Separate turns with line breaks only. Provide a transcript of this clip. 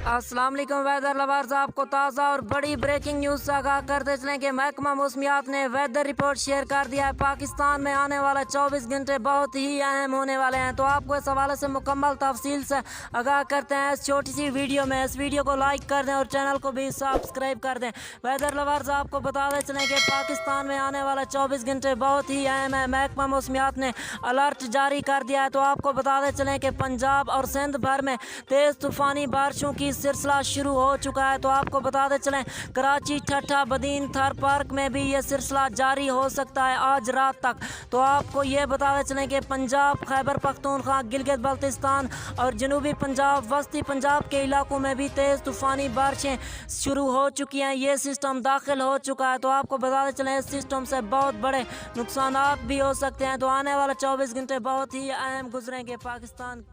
अस्सलाम वालेकुम weather lovers, आपको ताज़ा और बड़ी ब्रेकिंग न्यूज़ से आगाह करते चलें कि महकमा मौसमियात ने वेदर रिपोर्ट शेयर कर दिया है। पाकिस्तान में आने वाले 24 घंटे बहुत ही अहम होने वाले हैं, तो आपको इस हवाले से मुकम्मल तफसील से आगाह करते हैं इस छोटी सी वीडियो में। इस वीडियो को लाइक कर दें और चैनल को भी सब्सक्राइब कर दें। वेदर लवर्स, आपको बताते चलें कि पाकिस्तान में आने वाले 24 घंटे बहुत ही अहम है। महकमा मौसमियात ने अलर्ट जारी कर दिया है। तो आपको बताते चलें कि पंजाब और सिंध भर में तेज़ तूफ़ानी बारिशों की सिलसिला शुरू हो चुका है। तो आपको बताते चलें कराची, ठट्ठा, बदीन, थर पार्क में भी ये सिलसिला जारी हो सकता है आज रात तक। तो आपको ये बताते चलें कि पंजाब, खैबर पख्तूनख्वा, गिलगित बल्तिस्तान और जनूबी पंजाब, वस्ती पंजाब के इलाकों में भी तेज़ तूफ़ानी बारिशें शुरू हो चुकी हैं। ये सिस्टम दाखिल हो चुका है। तो आपको बताते चलें इस सिस्टम से बहुत बड़े नुकसानात भी हो सकते हैं। तो आने वाले 24 घंटे बहुत ही अहम गुजरेंगे पाकिस्तान